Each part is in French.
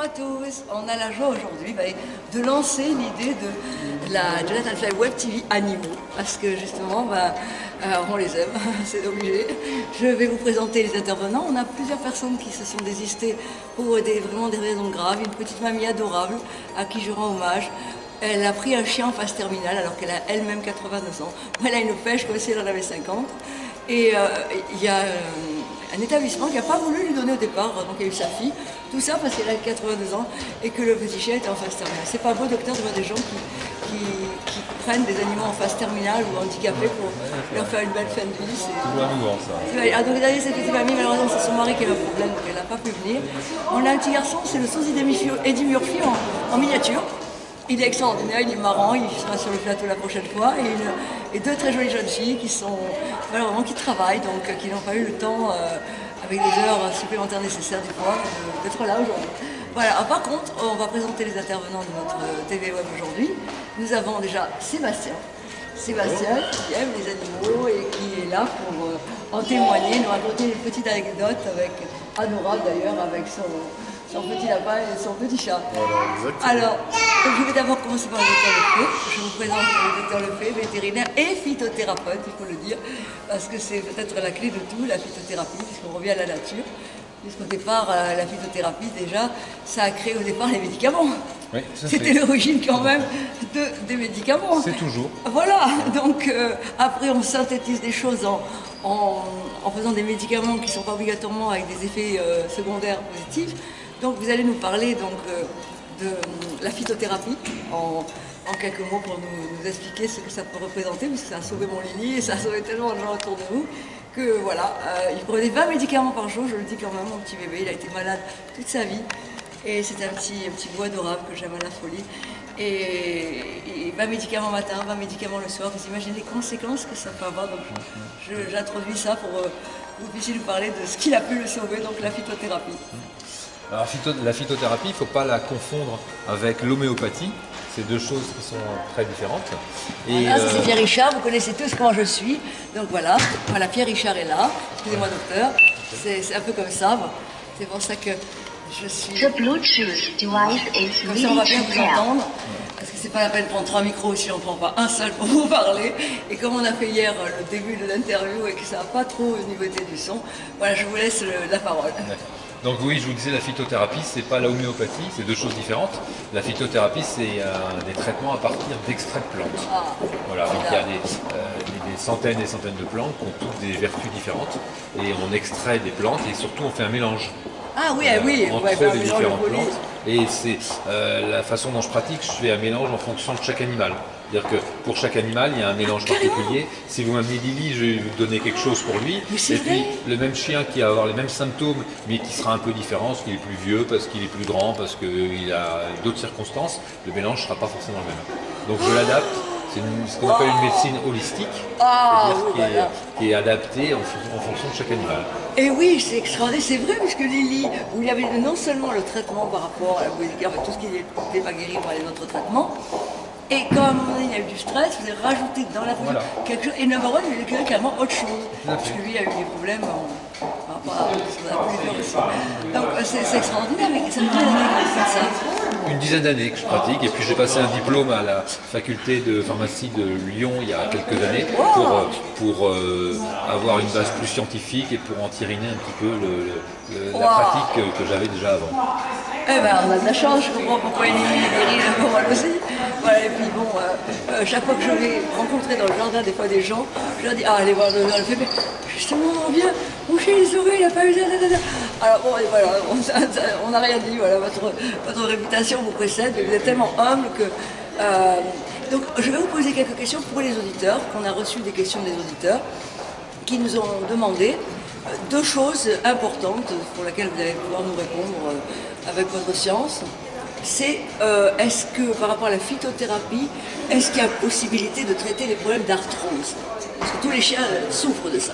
à tous. On a la joie aujourd'hui de lancer l'idée de la Jonathan Fly Web TV Animaux, parce que justement, on les aime, c'est obligé. Je vais vous présenter les intervenants. On a plusieurs personnes qui se sont désistées pour vraiment des raisons graves. Une petite mamie adorable à qui je rends hommage. Elle a pris un chien en phase terminale alors qu'elle a elle-même 82 ans. Elle a une pêche comme si elle en avait 50. Et il y a un établissement qui n'a pas voulu lui donner au départ, donc il y a eu sa fille. Tout ça parce qu'elle a 82 ans et que le petit chien était en phase terminale. C'est pas beau, docteur, de voir des gens qui prennent des animaux en phase terminale ou handicapés pour leur faire une belle fin de vie. C'est toujours amoureux, ça. Ah, donc derrière cette petite mamie, malheureusement c'est son mari qui a un problème, donc elle n'a pas pu venir. On a un petit garçon, c'est le sosie Eddie Murphy en miniature. Il est extraordinaire, il est marrant, il sera sur le plateau la prochaine fois. Et deux très jolies jeunes filles qui sont vraiment qui travaillent, donc qui n'ont pas eu le temps, avec des heures supplémentaires nécessaires du poids, d'être là aujourd'hui. Voilà. Ah, par contre, on va présenter les intervenants de notre TV Web aujourd'hui. Nous avons déjà Sébastien qui aime les animaux et qui est là pour en témoigner, nous raconter une petite anecdote avec adorable d'ailleurs, avec son petit lapin et son petit chat. Voilà, alors, je vais d'abord commencer par le docteur Lefebvre. Je vous présente le docteur Lefebvre, vétérinaire et phytothérapeute, il faut le dire, parce que c'est peut-être la clé de tout, la phytothérapie, puisqu'on revient à la nature. Puisqu'au départ, la phytothérapie, déjà, ça a créé au départ les médicaments. Oui, c'était l'origine quand même des médicaments. C'est toujours. Voilà, donc après on synthétise des choses en faisant des médicaments qui ne sont pas obligatoirement avec des effets secondaires positifs. Donc vous allez nous parler donc, de la phytothérapie en quelques mots pour nous expliquer ce que ça peut représenter, puisque ça a sauvé mon Lily et ça a sauvé tellement de gens autour de vous que voilà, il prenait 20 médicaments par jour, je le dis quand même, mon petit bébé, il a été malade toute sa vie. Et c'est un petit bout adorable que j'aime à la folie. Et 20 médicaments matin, 20 médicaments le soir, vous imaginez les conséquences que ça peut avoir. Donc j'introduis ça pour que vous puissiez nous parler de ce qu'il a pu le sauver, donc la phytothérapie. Alors la phytothérapie, il ne faut pas la confondre avec l'homéopathie. C'est deux choses qui sont très différentes. Et voilà, c'est Pierre Richard, vous connaissez tous comment je suis. Donc voilà, Pierre Richard est là. Excusez-moi docteur, c'est un peu comme ça. C'est pour ça que je suis... The Bluetooth device is comme ça on va bien vous entendre. Parce que c'est pas la peine de prendre 3 micros si on ne prend pas un seul pour vous parler. Et comme on a fait hier le début de l'interview et que ça n'a pas trop niveauté du son, voilà, je vous laisse la parole. Donc oui, je vous disais, la phytothérapie, c'est pas la homéopathie, c'est deux choses différentes. La phytothérapie, c'est des traitements à partir d'extraits de plantes. Ah, voilà, donc il y a des centaines et des centaines de plantes qui ont toutes des vertus différentes. Et on extrait des plantes et surtout on fait un mélange. Ah oui, oui, entre les différentes plantes. Et c'est la façon dont je pratique, je fais un mélange en fonction de chaque animal. C'est-à-dire que pour chaque animal, il y a un mélange particulier. Si vous m'amenez Lily, je vais vous donner quelque chose pour lui. Et puis le même chien qui va avoir les mêmes symptômes, mais qui sera un peu différent, parce qu'il est plus vieux, parce qu'il est plus grand, parce qu'il a d'autres circonstances, le mélange ne sera pas forcément le même. Donc je l'adapte. C'est ce qu'on appelle une médecine holistique, c'est-à-dire qui est adaptée en fonction de chaque animal. Et oui, c'est extraordinaire, c'est vrai, puisque Lily, où il y avait non seulement le traitement par rapport à la bouillie, enfin, tout ce qui n'était pas guéri par les autres traitements, et comme à un moment donné il y a eu du stress, vous avez rajouté dans la bouillie quelque chose, et number one, il y a carrément autre chose, parce que lui il a eu des problèmes par rapport à ce qu'on a pu faire aussi. Donc c'est extraordinaire, mais ça me fait ça. Une dizaine d'années que je pratique, et puis j'ai passé un diplôme à la faculté de pharmacie de Lyon il y a quelques années pour avoir une base plus scientifique et pour entériner un petit peu la pratique que j'avais déjà avant. Eh ben, on a de la chance, je comprends pourquoi il guérit la morale aussi. Voilà, et puis bon, chaque fois que je vais rencontrer dans le jardin des fois des gens, je leur dis, allez voir le Lefebvre, justement, on vient, mon chien est sauvé, il n'a pas eu ça. Alors bon, et voilà, on n'a rien dit, voilà, votre réputation vous précède, vous êtes tellement humble que... donc je vais vous poser quelques questions pour les auditeurs, qu'on a reçu des questions des auditeurs, qui nous ont demandé deux choses importantes pour lesquelles vous allez pouvoir nous répondre avec votre science. C'est est-ce que par rapport à la phytothérapie, est-ce qu'il y a possibilité de traiter les problèmes d'arthrose? Parce que tous les chiens souffrent de ça.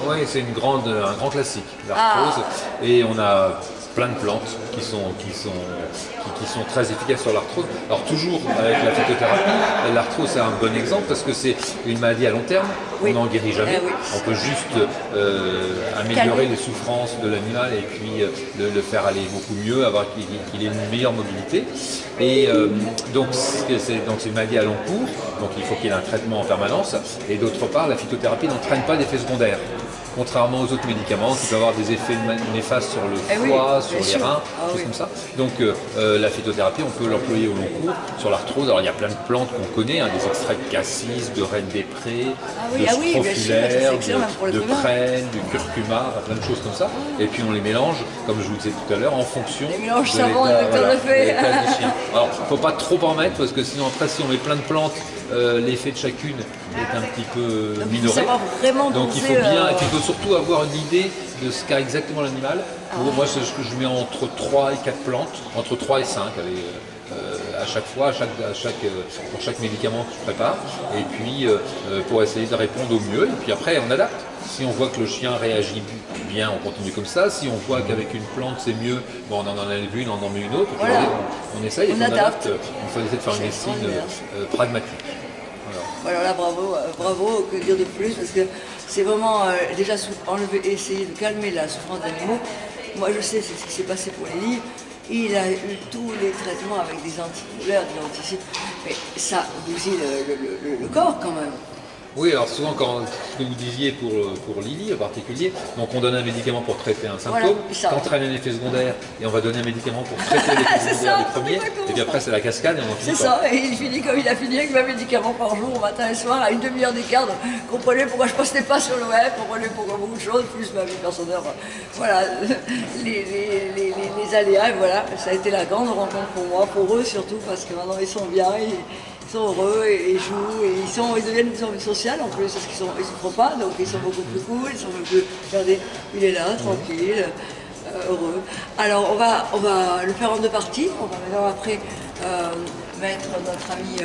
Oui, c'est un grand classique, l'arthrose. Et on a plein de plantes qui sont très efficaces sur l'arthrose. Alors toujours avec la phytothérapie, l'arthrose c'est un bon exemple parce que c'est une maladie à long terme, Oui. on n'en guérit jamais, Oui. on peut juste améliorer les souffrances de l'animal et puis le faire aller beaucoup mieux, avoir qu'il ait une meilleure mobilité. Et donc c'est une maladie à long cours, donc il faut qu'il y ait un traitement en permanence. Et d'autre part, la phytothérapie n'entraîne pas d'effets secondaires. Contrairement aux autres médicaments qui peuvent avoir des effets néfastes sur le foie, sur les reins, choses comme ça. Donc la phytothérapie, on peut l'employer au long cours sur l'arthrose. Alors il y a plein de plantes qu'on connaît, des extraits de cassis, de reine des prés, de scrofulaire, de prêne, du curcuma, plein de choses comme ça. Et puis on les mélange, comme je vous disais tout à l'heure, en fonction de l'état du chien. Alors il ne faut pas trop en mettre parce que sinon après si on met plein de plantes, l'effet de chacune est un petit peu minoré. Donc il faut bien, et puis il faut surtout avoir une idée de ce qu'a exactement l'animal. Moi je mets entre 3 et 4 plantes, entre 3 et 5 à chaque fois, pour chaque médicament que je prépare, et puis pour essayer de répondre au mieux, et puis après on adapte. Si on voit que le chien réagit bien, on continue comme ça. Si on voit qu'avec une plante c'est mieux, bon, on en enlève une, on en met une autre, on essaye et on adapte. Il faut essayer de faire une médecine pragmatique. Voilà, là, bravo, que dire de plus, parce que c'est vraiment déjà essayer de calmer la souffrance des animaux. Moi je sais, c'est ce qui s'est passé pour Lily. Il a eu tous les traitements avec des antidouleurs, des anticides, mais ça bousille le corps quand même. Oui, alors souvent, ce que vous disiez pour Lily en particulier, donc on donne un médicament pour traiter un symptôme, qu'entraîne un effet secondaire, et on va donner un médicament pour traiter l'effet secondaire du premier, et puis après c'est la cascade et on en finit. C'est ça, et il finit comme il a fini avec 20 médicaments par jour, matin et soir, à une demi-heure d'écart. Comprenez pourquoi je ne postais pas sur le web, comprenez pourquoi beaucoup de choses, plus ma vie personnelle. Voilà, les aléas, et voilà, ça a été la grande rencontre pour moi, pour eux surtout, parce que maintenant ils sont bien. Ils sont heureux et jouent et ils deviennent une vie sociale en plus parce qu'ils ne souffrent pas, donc ils sont beaucoup plus cool, ils sont beaucoup plus. Regardez, il est là, tranquille, heureux. Alors on va le faire en deux parties. On va maintenant après mettre notre ami